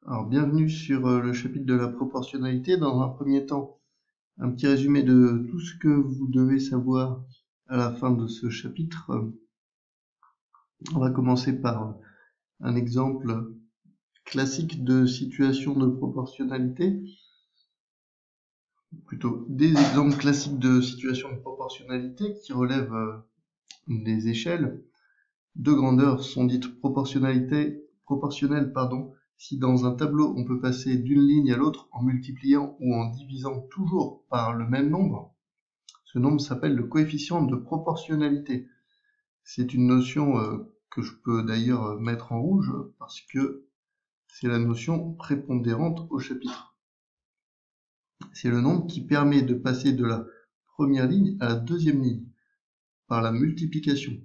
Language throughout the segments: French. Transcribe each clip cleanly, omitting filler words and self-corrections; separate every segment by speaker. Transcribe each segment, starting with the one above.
Speaker 1: Alors, bienvenue sur le chapitre de la proportionnalité. Dans un premier temps, un petit résumé de tout ce que vous devez savoir à la fin de ce chapitre. On va commencer par un exemple classique de situation de proportionnalité. Plutôt des exemples classiques de situation de proportionnalité qui relèvent des échelles. Deux grandeurs sont dites proportionnelles, si dans un tableau on peut passer d'une ligne à l'autre en multipliant ou en divisant toujours par le même nombre. Ce nombre s'appelle le coefficient de proportionnalité. C'est une notion que je peux d'ailleurs mettre en rouge parce que c'est la notion prépondérante au chapitre. C'est le nombre qui permet de passer de la première ligne à la deuxième ligne par la multiplication.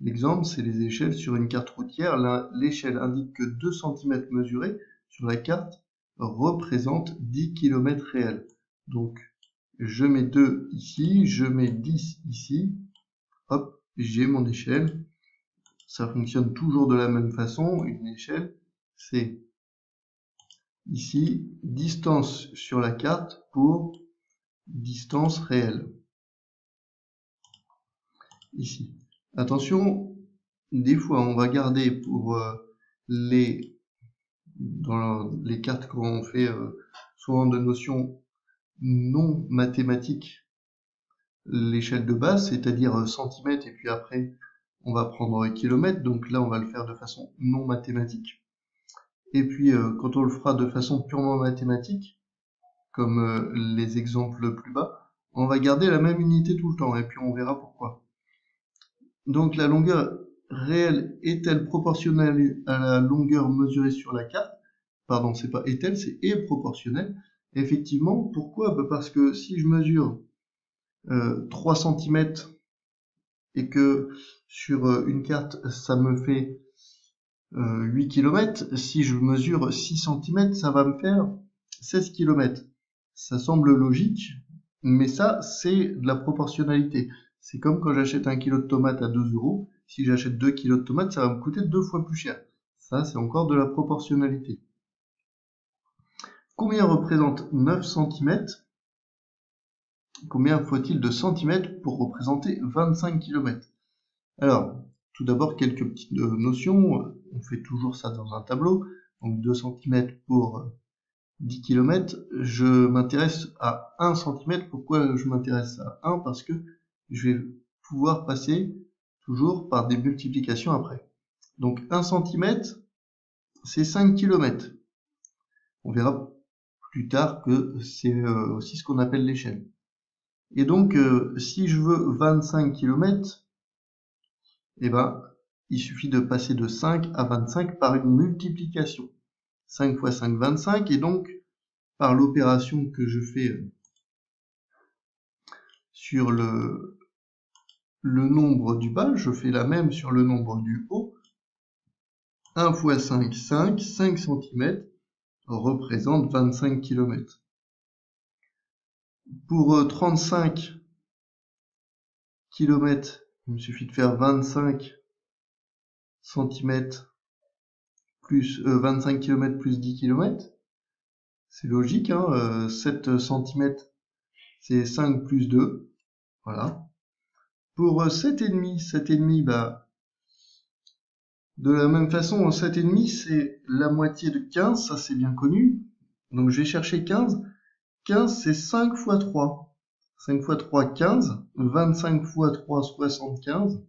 Speaker 1: L'exemple, c'est les échelles sur une carte routière. L'échelle indique que 2 cm mesurés sur la carte représentent 10 km réels. Donc, je mets 2 ici, je mets 10 ici. Hop, j'ai mon échelle. Ça fonctionne toujours de la même façon. Une échelle, c'est ici, distance sur la carte pour distance réelle. Ici. Attention, des fois on va garder pour dans les cartes qu'on fait souvent de notions non mathématiques l'échelle de base, c'est-à-dire centimètres, et puis après on va prendre kilomètres, donc là on va le faire de façon non mathématique. Et puis quand on le fera de façon purement mathématique, comme les exemples plus bas, on va garder la même unité tout le temps, et puis on verra pourquoi. Donc la longueur réelle est-elle proportionnelle à la longueur mesurée sur la carte? Pardon, c'est pas est-elle, c'est est proportionnel. Effectivement, pourquoi? Parce que si je mesure 3 cm et que sur une carte ça me fait 8 km, si je mesure 6 cm, ça va me faire 16 km. Ça semble logique, mais ça, c'est de la proportionnalité. C'est comme quand j'achète un kilo de tomates à 2 €. Si j'achète 2 kilos de tomates, ça va me coûter 2 fois plus cher. Ça, c'est encore de la proportionnalité. Combien représente 9 cm? Combien faut-il de centimètres pour représenter 25 km? Alors, tout d'abord, quelques petites notions. On fait toujours ça dans un tableau. Donc 2 cm pour 10 km. Je m'intéresse à 1 cm. Pourquoi je m'intéresse à 1? Parce que je vais pouvoir passer toujours par des multiplications après. Donc 1 cm, c'est 5 km. On verra plus tard que c'est aussi ce qu'on appelle l'échelle. Et donc, si je veux 25 km, eh ben, il suffit de passer de 5 à 25 par une multiplication. 5 fois 5, 25, et donc, par l'opération que je fais sur le nombre du bas, je fais la même sur le nombre du haut. 1 fois 5, 5 cm représente 25 km. Pour 35 km, il me suffit de faire 25 cm plus 25 km plus 10 km. C'est logique, hein, 7 cm, c'est 5 plus 2. Voilà. Pour 7,5, bah, de la même façon, 7,5, c'est la moitié de 15, ça c'est bien connu. Donc je vais chercher 15. 15, c'est 5 fois 3. 5 fois 3, 15. 25 fois 3, 75.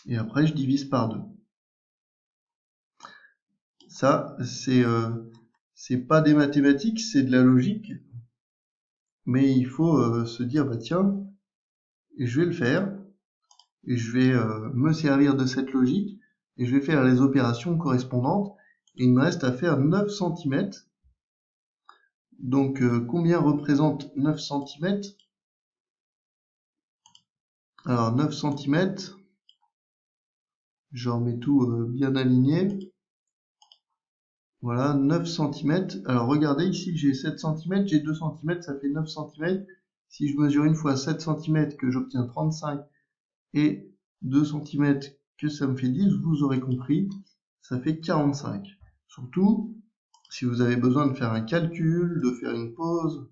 Speaker 1: Et après, je divise par 2. Ça, c'est pas des mathématiques, c'est de la logique. Mais il faut se dire, bah tiens, je vais le faire. Et je vais me servir de cette logique. Et je vais faire les opérations correspondantes. Et il me reste à faire 9 cm. Donc, combien représente 9 cm? Alors, 9 cm, je remets tout bien aligné. Voilà, 9 cm. Alors, regardez, ici, j'ai 7 cm, j'ai 2 cm, ça fait 9 cm. Si je mesure une fois 7 cm, que j'obtiens 35, et 2 cm, que ça me fait 10, vous aurez compris, ça fait 45. Surtout, Si vous avez besoin de faire un calcul, de faire une pause,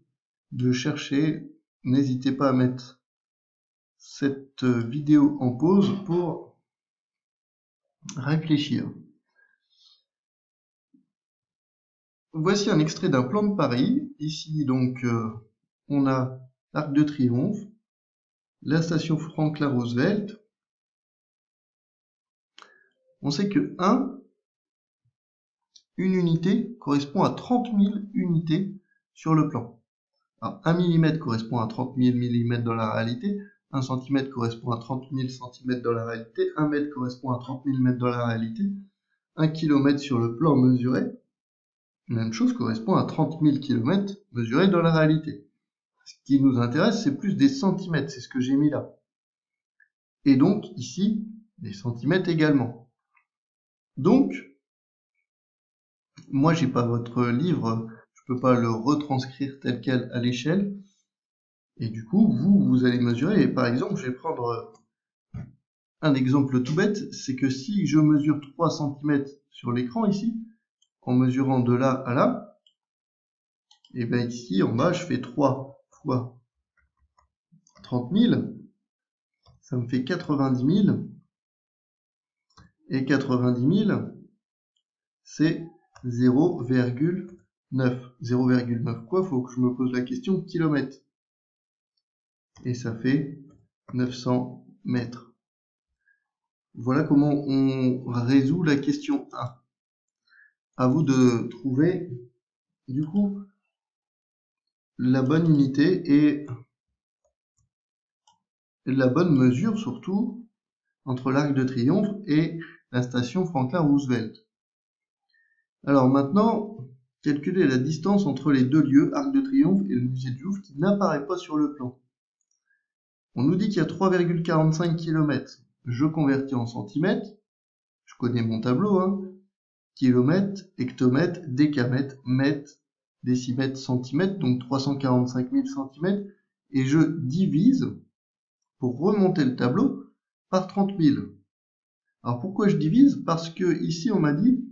Speaker 1: de chercher, n'hésitez pas à mettre cette vidéo en pause pour réfléchir. Voici un extrait d'un plan de Paris. Ici, donc, on a l'Arc de Triomphe, la station Franklin Roosevelt. On sait que une unité correspond à 30 000 unités sur le plan. Alors, 1 mm correspond à 30 000 mm dans la réalité, 1 cm correspond à 30 000 cm dans la réalité, 1 mètre correspond à 30 000 mètres dans la réalité, 1 km sur le plan mesuré, même chose correspond à 30 000 km mesurés dans la réalité. Ce qui nous intéresse, c'est plus des centimètres, c'est ce que j'ai mis là. Et donc, ici, des centimètres également. Donc, moi, j'ai pas votre livre, je peux pas le retranscrire tel quel à l'échelle. Et du coup, vous allez mesurer. Et par exemple, je vais prendre un exemple tout bête, c'est que si je mesure 3 cm sur l'écran ici, en mesurant de là à là, et bien ici en bas, je fais 3 fois 30 000, ça me fait 90 000. Et 90 000, c'est 0,9. 0,9 quoi? Faut que je me pose la question kilomètres. Et ça fait 900 mètres. Voilà comment on résout la question 1. À vous de trouver, du coup, la bonne unité et la bonne mesure, surtout, entre l'Arc de Triomphe et la station Franklin Roosevelt. Alors maintenant, calculer la distance entre les deux lieux, Arc de Triomphe et le musée du Louvre, qui n'apparaît pas sur le plan. On nous dit qu'il y a 3,45 km. Je convertis en centimètres. Je connais mon tableau, hein. Kilomètres, hectomètres, décamètres, mètres, décimètres, centimètres, donc 345 000 cm. Et je divise, pour remonter le tableau, par 30 000. Alors pourquoi je divise? Parce que ici on m'a dit,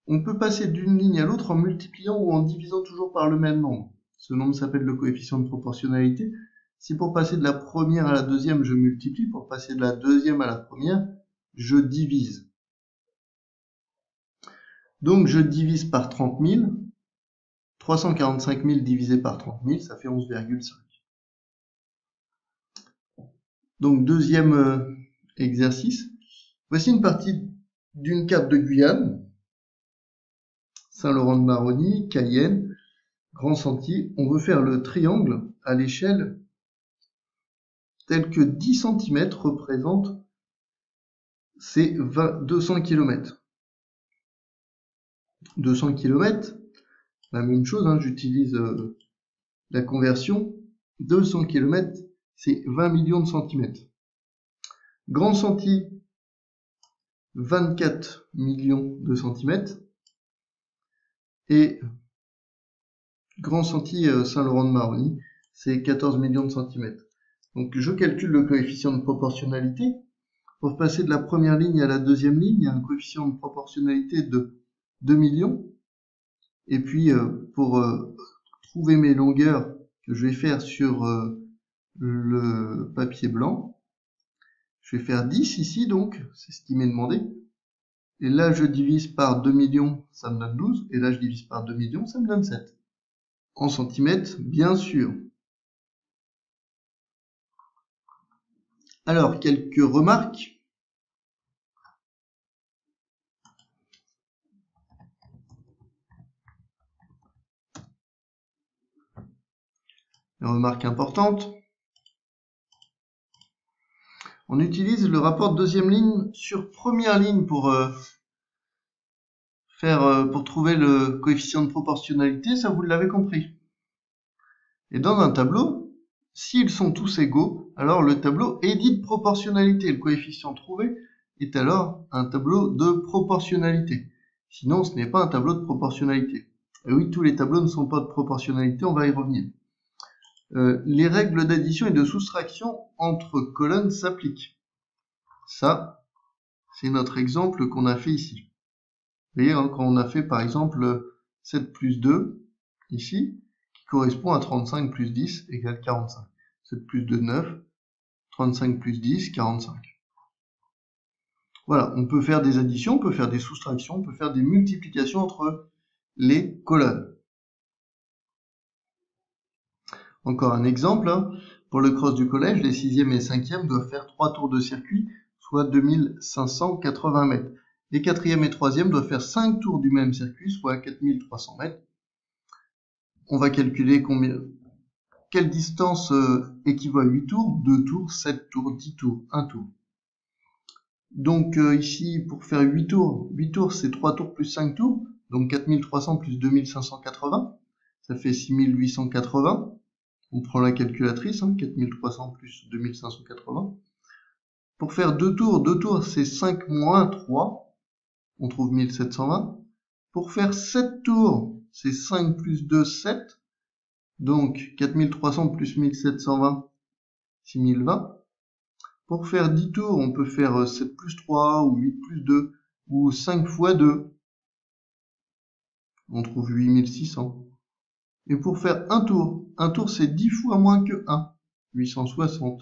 Speaker 1: on peut passer d'une ligne à l'autre en multipliant ou en divisant toujours par le même nombre. Ce nombre s'appelle le coefficient de proportionnalité. Si pour passer de la première à la deuxième, je multiplie, pour passer de la deuxième à la première, je divise. Donc je divise par 30 000. 345 000 divisé par 30 000, ça fait 11,5. Donc deuxième exercice. Voici une partie d'une carte de Guyane. Saint-Laurent-de-Maroni, Cayenne, Grand Sentier. On veut faire le triangle à l'échelle tel que 10 cm représente ces 200 km. 200 km, la même chose, hein, j'utilise la conversion. 200 km, c'est 20 millions de centimètres. Grand Sentier, 24 millions de centimètres. Et Grand Sentier Saint-Laurent-de-Maroni, c'est 14 millions de centimètres. Donc je calcule le coefficient de proportionnalité. Pour passer de la première ligne à la deuxième ligne, il y a un coefficient de proportionnalité de 2 millions. Et puis pour trouver mes longueurs que je vais faire sur le papier blanc, je vais faire 10 ici, donc c'est ce qui m'est demandé. Et là je divise par 2 millions, ça me donne 12. Et là je divise par 2 millions, ça me donne 7. En centimètres, bien sûr. Alors, quelques remarques. Une remarque importante. On utilise le rapport de deuxième ligne sur première ligne pour trouver le coefficient de proportionnalité, ça vous l'avez compris. Et dans un tableau, s'ils sont tous égaux, alors le tableau est dit de proportionnalité. Le coefficient trouvé est alors un tableau de proportionnalité. Sinon, ce n'est pas un tableau de proportionnalité. Et oui, tous les tableaux ne sont pas de proportionnalité, on va y revenir. Les règles d'addition et de soustraction entre colonnes s'appliquent. Ça, c'est notre exemple qu'on a fait ici. Vous voyez, hein, quand on a fait par exemple 7 plus 2, ici, qui correspond à 35 plus 10 égale 45. 7 plus 2, 9, 35 plus 10, 45. Voilà, on peut faire des additions, on peut faire des soustractions, on peut faire des multiplications entre les colonnes. Encore un exemple, hein. Pour le cross du collège, les 6e et 5e doivent faire 3 tours de circuit, soit 2580 mètres. Les 4e et 3e doivent faire 5 tours du même circuit, soit 4300 mètres. On va calculer quelle distance équivaut à 8 tours, 2 tours, 7 tours, 10 tours, 1 tour. Donc ici, pour faire 8 tours c'est 3 tours plus 5 tours, donc 4300 plus 2580, ça fait 6880. On prend la calculatrice, hein, 4300 plus 2580. Pour faire 2 tours c'est 5 moins 3, on trouve 1720. Pour faire 7 tours, c'est 5 plus 2, 7. Donc 4300 plus 1720, 6020. Pour faire 10 tours, on peut faire 7 plus 3, ou 8 plus 2, ou 5 fois 2. On trouve 8600. Et pour faire un tour c'est 10 fois moins que 1, 860.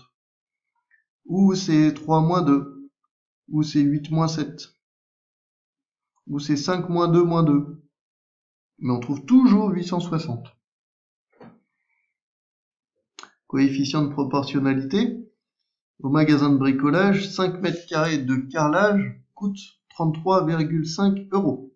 Speaker 1: Ou c'est 3 moins 2, ou c'est 8 moins 7, ou c'est 5 moins 2 moins 2. Mais on trouve toujours 860. Coefficient de proportionnalité. Au magasin de bricolage, 5 mètres carrés de carrelage coûte 33,5 €.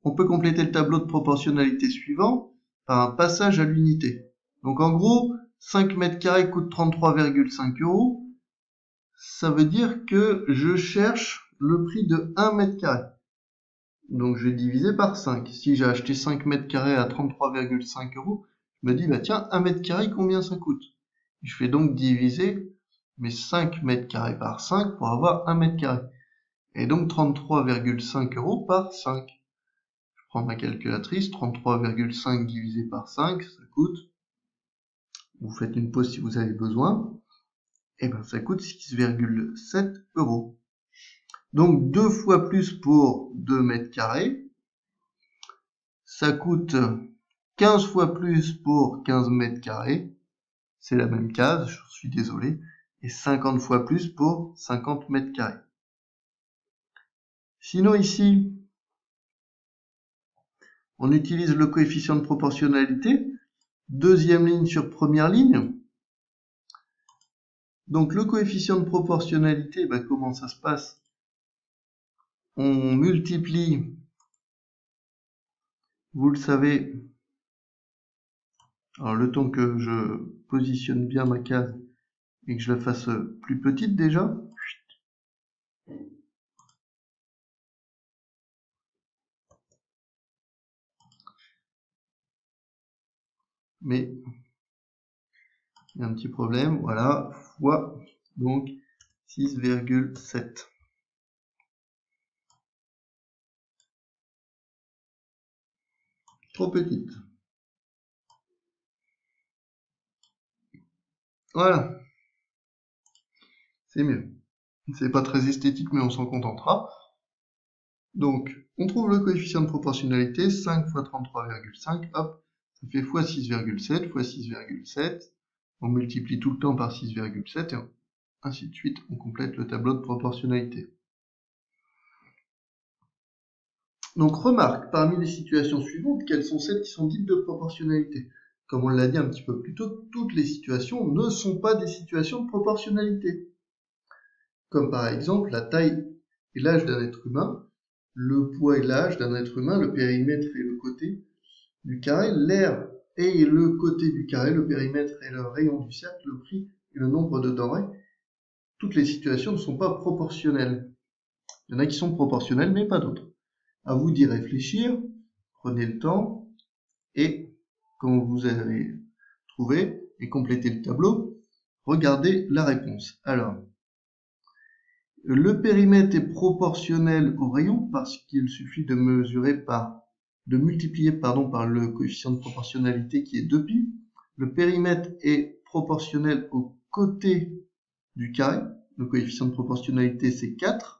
Speaker 1: On peut compléter le tableau de proportionnalité suivant par un passage à l'unité. Donc en gros, 5 mètres carrés coûte 33,5 €. Ça veut dire que je cherche le prix de 1 mètre carré. Donc je vais diviser par 5. Si j'ai acheté 5 mètres carrés à 33,5 €, je me dis, bah tiens, 1 mètre carré, combien ça coûte? Je fais donc diviser mes 5 mètres carrés par 5 pour avoir 1 mètre carré. Et donc 33,5 € par 5. Je prends ma calculatrice, 33,5 divisé par 5, ça coûte, vous faites une pause si vous avez besoin, et ben ça coûte 6,7 €. Donc 2 fois plus pour 2 mètres carrés, ça coûte 15 fois plus pour 15 mètres carrés, c'est la même case, je suis désolé, et 50 fois plus pour 50 mètres carrés. Sinon ici, on utilise le coefficient de proportionnalité, deuxième ligne sur première ligne. Donc le coefficient de proportionnalité, bah, comment ça se passe? On multiplie, vous le savez, alors le temps que je positionne bien ma case et que je la fasse plus petite déjà. Mais il y a un petit problème, voilà, fois donc 6,7. Trop petite. Voilà. C'est mieux. C'est pas très esthétique, mais on s'en contentera. Donc, on trouve le coefficient de proportionnalité, 5 fois 33,5, hop, ça fait fois 6,7, fois 6,7. On multiplie tout le temps par 6,7, et ainsi de suite, on complète le tableau de proportionnalité. Donc, remarque, parmi les situations suivantes, quelles sont celles qui sont dites de proportionnalité? Comme on l'a dit un petit peu plus tôt, toutes les situations ne sont pas des situations de proportionnalité. Comme par exemple la taille et l'âge d'un être humain, le poids et l'âge d'un être humain, le périmètre et le côté du carré, l'air et le côté du carré, le périmètre et le rayon du cercle, le prix et le nombre de denrées. Toutes les situations ne sont pas proportionnelles. Il y en a qui sont proportionnelles, mais pas d'autres. À vous d'y réfléchir, prenez le temps, et quand vous avez trouvé et complété le tableau, regardez la réponse. Alors, le périmètre est proportionnel au rayon parce qu'il suffit de multiplier par le coefficient de proportionnalité qui est 2π. Le périmètre est proportionnel au côté du carré. Le coefficient de proportionnalité c'est 4.